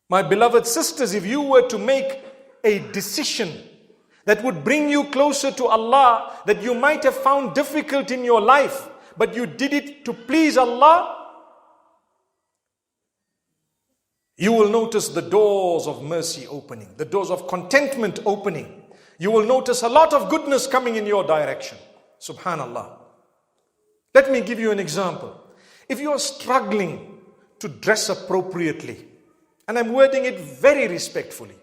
My beloved sisters, if you were to make a decision that would bring you closer to Allah, that you might have found difficult in your life, but you did it to please Allah, you will notice the doors of mercy opening, the doors of contentment opening. You will notice a lot of goodness coming in your direction. Subhanallah. Let me give you an example. If you are struggling to dress appropriately, and I'm wording it very respectfully,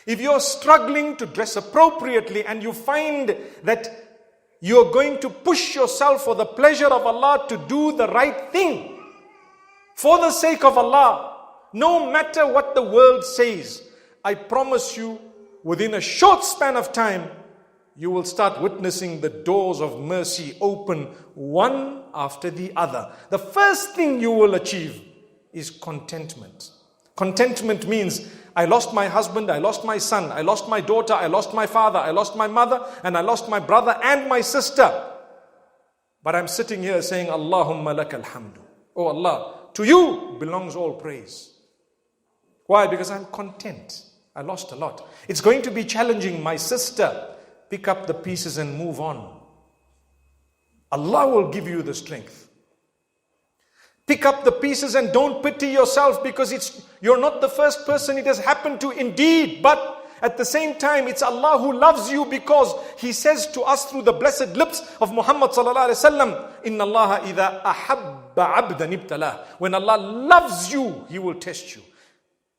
if you're struggling to dress appropriately and you find that you're going to push yourself for the pleasure of Allah to do the right thing, for the sake of Allah, no matter what the world says, I promise you, within a short span of time, you will start witnessing the doors of mercy open one after the other. The first thing you will achieve is contentment. Contentment means, I lost my husband, I lost my son, I lost my daughter, I lost my father, I lost my mother, and I lost my brother and my sister. But I'm sitting here saying, Allahumma lakal hamdu. Oh Allah, to you belongs all praise. Why? Because I'm content. I lost a lot. It's going to be challenging, my sister. Pick up the pieces and move on. Allah will give you the strength. Pick up the pieces and don't pity yourself, because you're not the first person it has happened to indeed. But at the same time, it's Allah who loves you, because He says to us through the blessed lips of Muhammad sallallahu alaihi wasallam, Inna Allah idha ahabba abdan ibtalah. When Allah loves you, He will test you.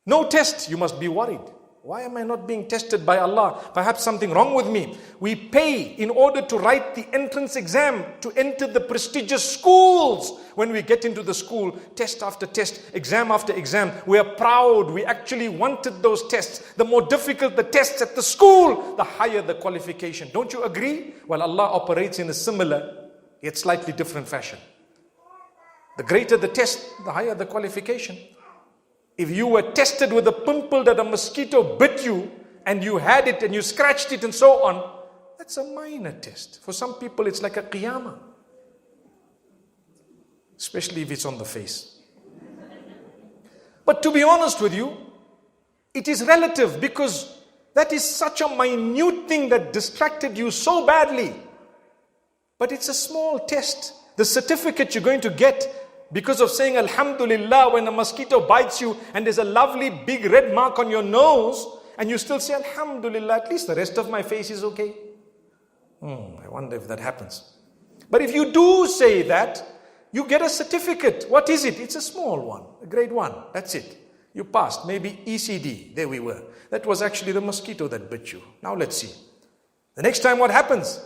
No test, you must be worried. Why am I not being tested by Allah? Perhaps something wrong with me. We pay in order to write the entrance exam to enter the prestigious schools. When we get into the school, test after test, exam after exam, we are proud. We actually wanted those tests. The more difficult the tests at the school, the higher the qualification. Don't you agree? Well, Allah operates in a similar, yet slightly different fashion. The greater the test, the higher the qualification. If you were tested with a pimple that a mosquito bit you, and you had it and you scratched it and so on, that's a minor test. For some people it's like a qiyamah. Especially if it's on the face. But to be honest with you, it is relative, because that is such a minute thing that distracted you so badly. But it's a small test. The certificate you're going to get because of saying Alhamdulillah when a mosquito bites you and there's a lovely big red mark on your nose, and you still say Alhamdulillah, at least the rest of my face is okay. I wonder if that happens. But if you do say that, you get a certificate. What is it? It's a small one, a grade 1. That's it. You passed, maybe ECD. There we were. That was actually the mosquito that bit you. Now let's see. The next time what happens?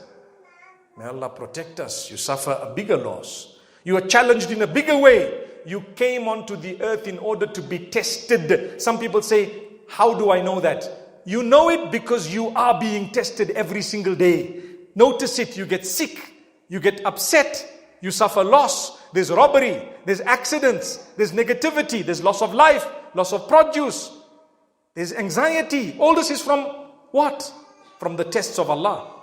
May Allah protect us. You suffer a bigger loss. You are challenged in a bigger way. You came onto the earth in order to be tested. Some people say, how do I know that? You know it because you are being tested every single day. Notice it. You get sick. You get upset. You suffer loss. There's robbery. There's accidents. There's negativity. There's loss of life. Loss of produce. There's anxiety. All this is from what? From the tests of Allah.